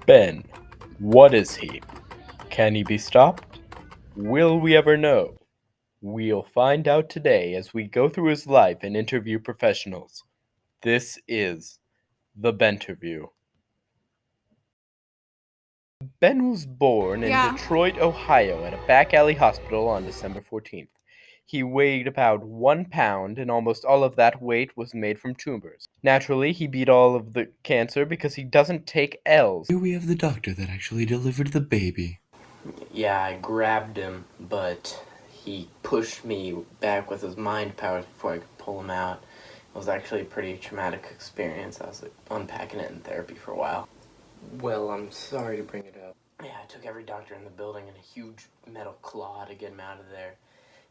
Ben, what is he? Can he be stopped? Will we ever know? We'll find out today as we go through his life and interview professionals. This is the Benterview. Ben was born in Yeah. Detroit, Ohio, at a back alley hospital on December 14th. He weighed about 1 pound, and almost all of that weight was made from tumors. Naturally, he beat all of the cancer because he doesn't take L's. Here we have the doctor that actually delivered the baby. Yeah, I grabbed him, but he pushed me back with his mind powers before I could pull him out. It was actually a pretty traumatic experience. I was unpacking it in therapy for a while. Well, I'm sorry to bring it up. Yeah, I took every doctor in the building and a huge metal claw to get him out of there.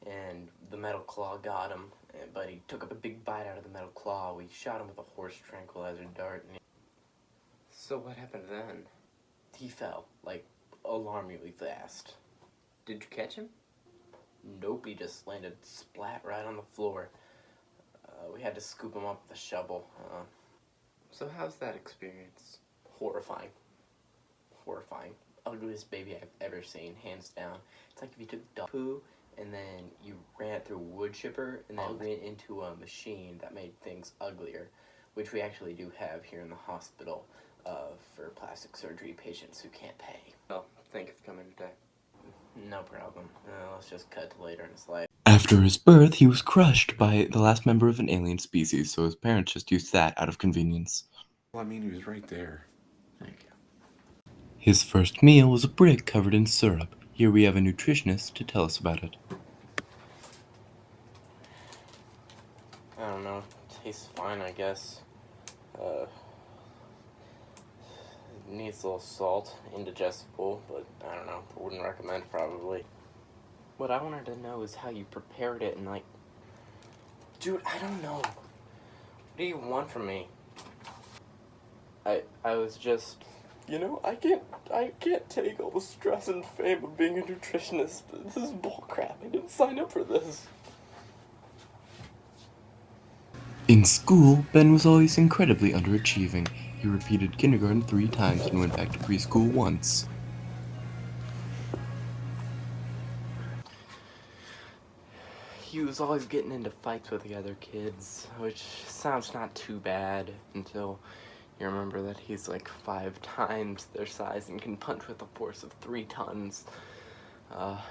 And the metal claw got him, but he took up a big bite out of the metal claw. We shot him with a horse tranquilizer dart. So what happened then? He fell, like, alarmingly fast. Did you catch him? Nope, he just landed splat right on the floor. We had to scoop him up with a shovel. So how's that experience? Horrifying. Horrifying. Ugliest baby I've ever seen, hands down. It's like if you took dog poo and then you ran it through a wood chipper and then went into a machine that made things uglier, which we actually do have here in the hospital for plastic surgery patients who can't pay. Well, thank you for coming today. No problem. Let's just cut to later in his life. After his birth, he was crushed by the last member of an alien species, so his parents just used that out of convenience. Well, I mean, he was right there. Thank you. His first meal was a brick covered in syrup. Here we have a nutritionist to tell us about it. I don't know. Tastes fine, I guess. Needs a little salt, indigestible, but I don't know. Wouldn't recommend, probably. What I wanted to know is how you prepared it and, like... Dude, I don't know. What do you want from me? I was just... You know, I can't take all the stress and fame of being a nutritionist. This is bullcrap. I didn't sign up for this. In school, Ben was always incredibly underachieving. He repeated kindergarten 3 times and went back to preschool once. He was always getting into fights with the other kids, which sounds not too bad until you remember that he's like 5 times their size and can punch with a force of 3 tons.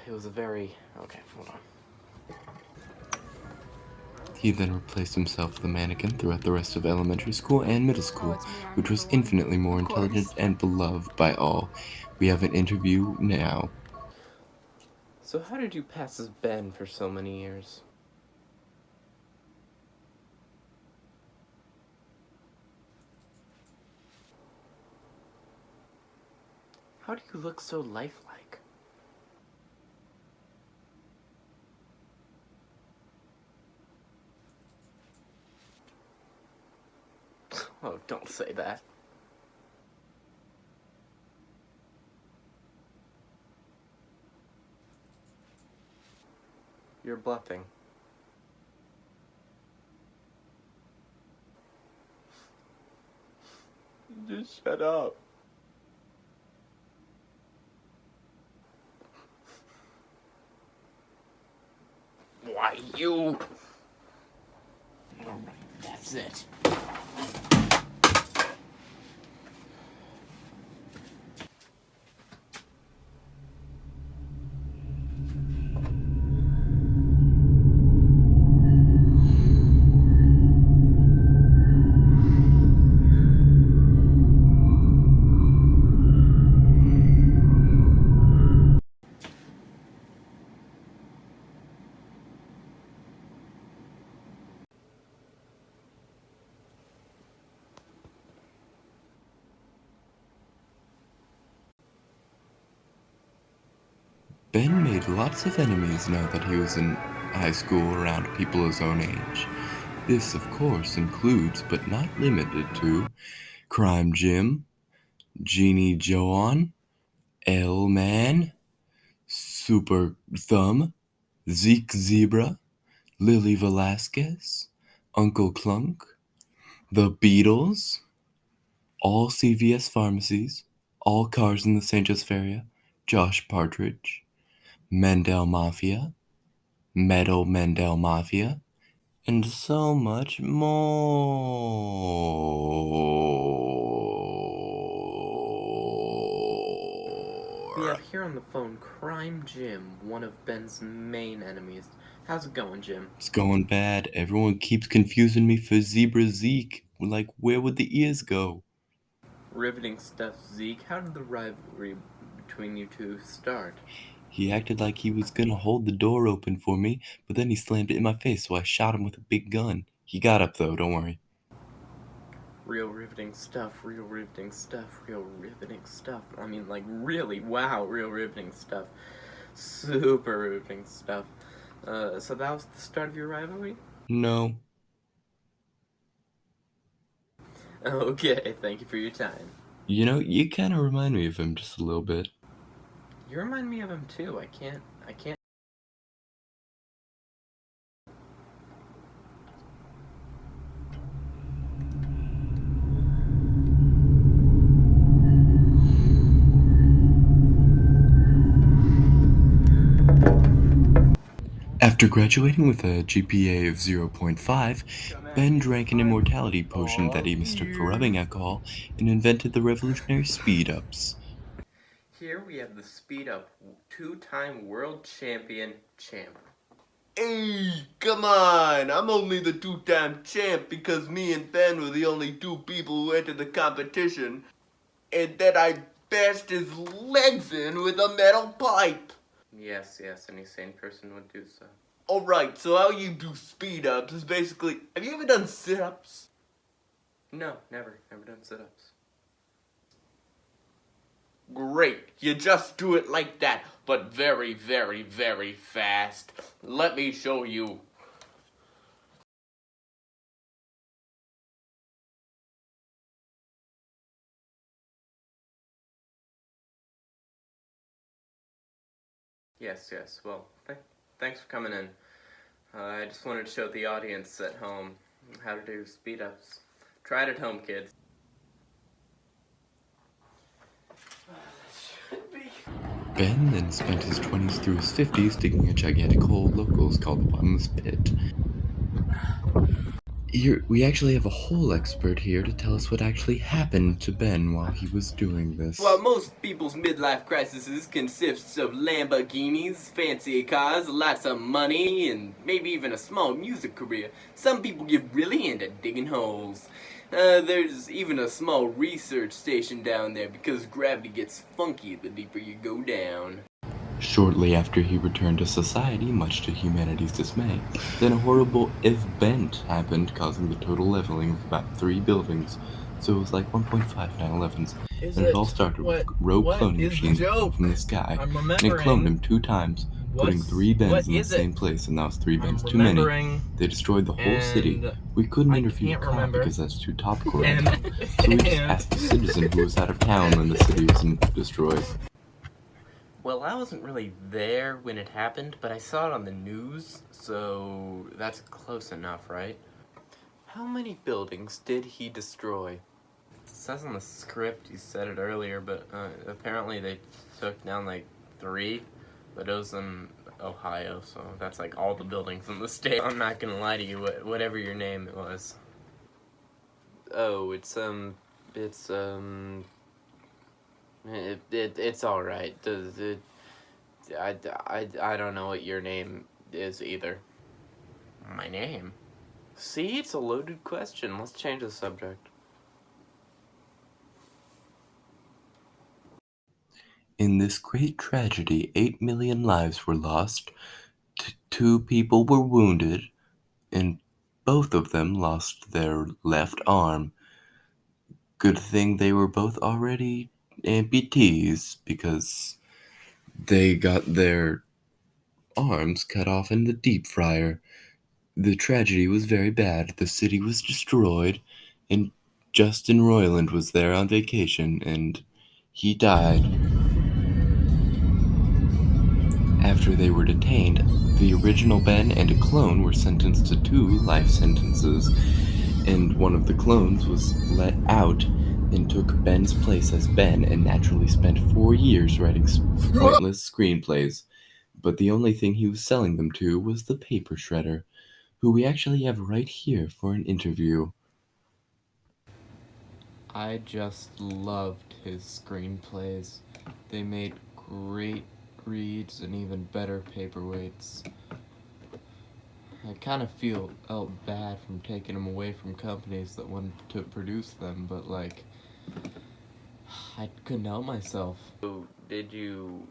It was a very... Okay, hold on. He then replaced himself with a mannequin throughout the rest of elementary school and middle school, which was infinitely more intelligent and beloved by all. We have an interview now. So how did you pass as Ben for so many years? How do you look so lifelike? Oh, don't say that. You're bluffing. Just shut up. Why, you... Alright, that's it. Ben made lots of enemies now that he was in high school around people his own age. This, of course, includes, but not limited to, Crime Jim, Jeannie Joan, L-Man, Super Thumb, Zeke Zebra, Lily Velasquez, Uncle Clunk, The Beatles, all CVS pharmacies, All Cars in the St. Joseph Area, Josh Partridge, Mendel Mafia, Metal Mendel Mafia, and so much We more. have here on the phone Crime Jim, one of Ben's main enemies. How's it going, Jim? It's going bad. Everyone keeps confusing me for Zebra Zeke. Like, where would the ears go? Riveting stuff, Zeke. How did the rivalry between you two start? He acted like he was gonna hold the door open for me, but then he slammed it in my face, so I shot him with a big gun. He got up though, don't worry. Real riveting stuff, real riveting stuff, real riveting stuff. I mean, like, really, wow, real riveting stuff. Super riveting stuff. So that was the start of your rivalry? No. Okay, thank you for your time. You know, you kinda remind me of him just a little bit. You remind me of him too. I can't. After graduating with a GPA of 0.5, Ben drank an immortality potion that he mistook for rubbing alcohol and invented the revolutionary speed-ups. Here we have the speed up two-time world champion champ. Hey, come on! I'm only the two-time champ because me and Ben were the only two people who entered the competition, and then I bashed his legs in with a metal pipe. Yes, any sane person would do so. Alright, so how you do speed-ups is basically... Have you ever done sit-ups? No, never done sit-ups. Great, you just do it like that, but very, very, very fast. Let me show you. Yes. Well, thanks for coming in. I just wanted to show the audience at home how to do speed ups. Try it at home, kids. Ben then spent his 20s through his 50s digging a gigantic hole locals call the bottomless pit. Here, we actually have a hole expert here to tell us what actually happened to Ben while he was doing this. While most people's midlife crises consists of Lamborghinis, fancy cars, lots of money, and maybe even a small music career, some people get really into digging holes. There's even a small research station down there because gravity gets funky the deeper you go down. Shortly after he returned to society, much to humanity's dismay, then a horrible event happened, causing the total leveling of about 3 buildings. So it was like 1.5 9/11s. And it all started with rogue cloning machines that fell from the sky, and it cloned him 2 times, putting 3 Bens in the same place, and that was 3 Bens too many. They destroyed the whole city. We couldn't interview a cop because that's too topical right now, so we just asked a citizen who was out of town when the city was destroyed. Well, I wasn't really there when it happened, but I saw it on the news, so that's close enough, right? How many buildings did he destroy? It says on the script, you said it earlier, but apparently they took down like 3, but it was in Ohio, so that's like all the buildings in the state. I'm not gonna lie to you, whatever your name was. Oh, it's all right. I don't know what your name is either. My name? See, it's a loaded question. Let's change the subject. In this great tragedy, 8 million lives were lost, 2 people were wounded, and both of them lost their left arm. Good thing they were both already amputees, because they got their arms cut off in the deep fryer. The tragedy was very bad. The city was destroyed, and Justin Roiland was there on vacation, and he died. After they were detained, the original Ben and a clone were sentenced to 2 life sentences, and one of the clones was let out and took Ben's place as Ben and naturally spent 4 years writing pointless screenplays. But the only thing he was selling them to was the paper shredder, who we actually have right here for an interview. I just loved his screenplays. They made great reads and even better paperweights. I kind of felt bad from taking them away from companies that wanted to produce them, but like, I couldn't help myself. So, did you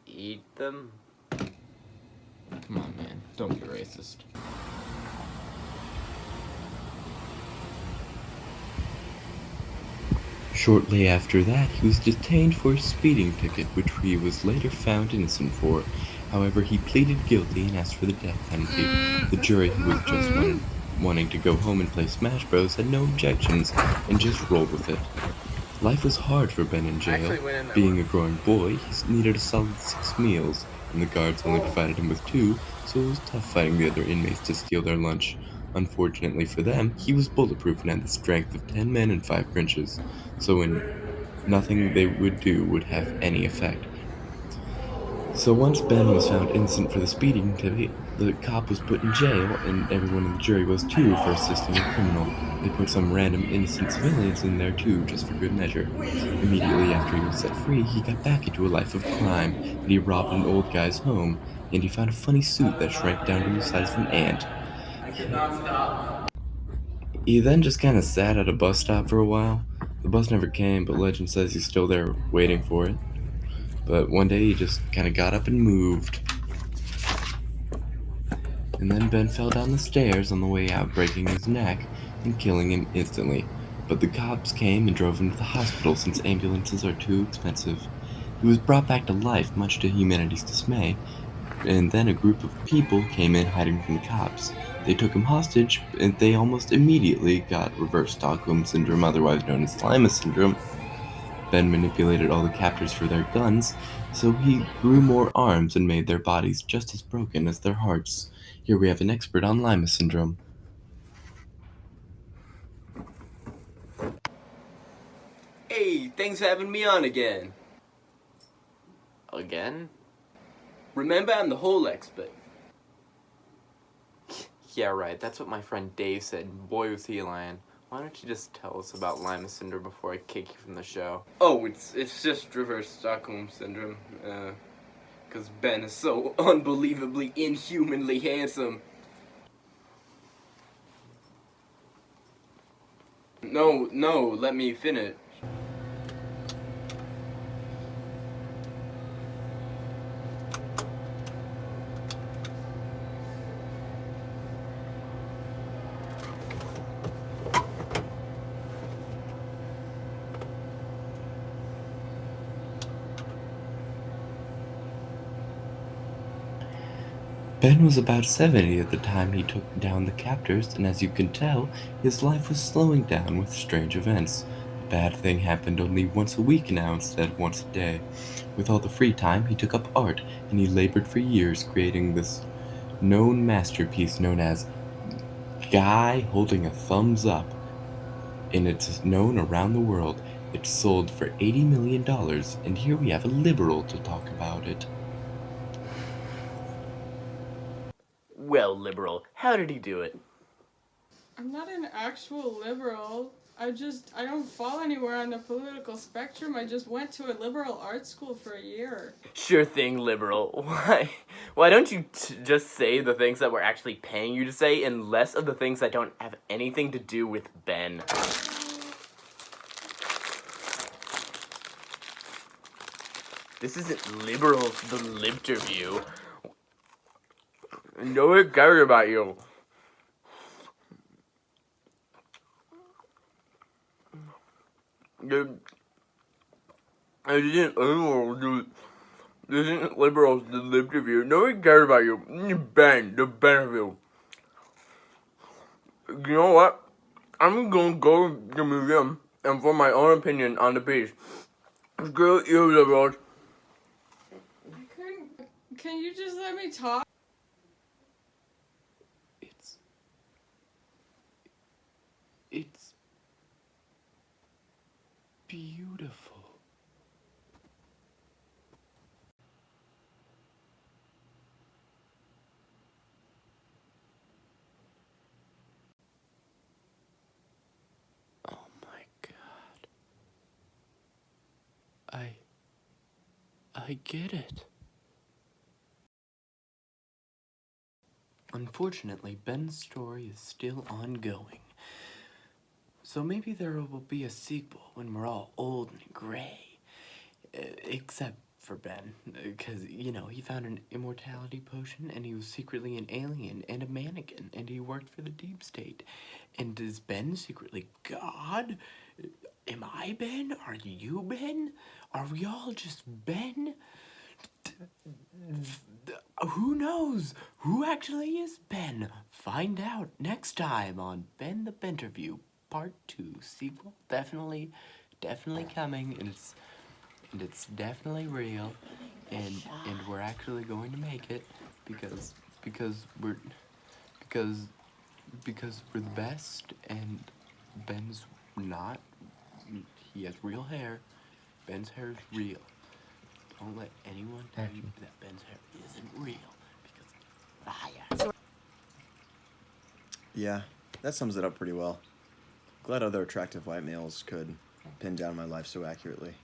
eat them? Come on, man, don't be racist. Shortly after that, he was detained for a speeding ticket, which he was later found innocent for. However, he pleaded guilty and asked for the death penalty. The jury, who was just wanting to go home and play Smash Bros, had no objections and just rolled with it. Life was hard for Ben in jail. Being a growing boy, he needed a solid 6 meals, and the guards only provided him with 2, so it was tough fighting the other inmates to steal their lunch. Unfortunately for them, he was bulletproof and had the strength of 10 men and 5 Grinches, so nothing they would do would have any effect. So once Ben was found innocent for the speeding ticket, the cop was put in jail, and everyone in the jury was too for assisting a criminal. They put some random innocent civilians in there too, just for good measure. Immediately after he was set free, he got back into a life of crime, and he robbed an old guy's home, and he found a funny suit that shrank down to the size of an ant. He then just kind of sat at a bus stop for a while. The bus never came, but legend says he's still there waiting for it. But one day he just kind of got up and moved. And then Ben fell down the stairs on the way out, breaking his neck and killing him instantly. But the cops came and drove him to the hospital since ambulances are too expensive. He was brought back to life, much to humanity's dismay, and then a group of people came in hiding from the cops. They took him hostage, and they almost immediately got reverse Stockholm Syndrome, otherwise known as Lima Syndrome. Ben manipulated all the captors for their guns, so he grew more arms and made their bodies just as broken as their hearts. Here we have an expert on Lima Syndrome. Hey, thanks for having me on again. Again? Remember, I'm the whole expert. Yeah, right. That's what my friend Dave said. Boy, was he lying. Why don't you just tell us about Lima Syndrome before I kick you from the show? Oh, it's just reverse Stockholm Syndrome. Because Ben is so unbelievably, inhumanly handsome. No, let me finish. Ben was about 70 at the time he took down the captors, and as you can tell, his life was slowing down with strange events. The bad thing happened only once a week now instead of once a day. With all the free time, he took up art, and he labored for years creating this known masterpiece known as Guy Holding a Thumbs Up. And it's known around the world. It sold for $80 million, and here we have a liberal to talk about it. Well, liberal, how did he do it? I'm not an actual liberal. I don't fall anywhere on the political spectrum. I just went to a liberal art school for a year. Sure thing, liberal. Why don't you just say the things that we're actually paying you to say and less of the things that don't have anything to do with Ben? This isn't liberals, the Benterview. No one cares about you. This isn't liberals, the Benterview. No one cares about you. Ben, the Benterview. You know what? I'm gonna go to the museum and form my own opinion on the piece. Screw you, liberals. Can you just let me talk? It's beautiful. Oh my God. I get it. Unfortunately, Ben's story is still ongoing. So maybe there will be a sequel when we're all old and gray. Except for Ben, because, you know, he found an immortality potion, and he was secretly an alien and a mannequin, and he worked for the deep state. And is Ben secretly God? Am I Ben? Are you Ben? Are we all just Ben? Who knows? Who actually is Ben? Find out next time on Ben the Benterview Part 2 sequel. Definitely coming, and it's definitely real, and we're actually going to make it because we're because we're the best, and Ben's not. He has real hair. Ben's hair is real. Don't let anyone tell you that Ben's hair isn't real, because liar. Yeah, that sums it up pretty well. Glad other attractive white males could pin down my life so accurately.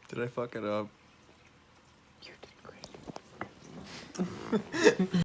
Did I fuck it up? You did great.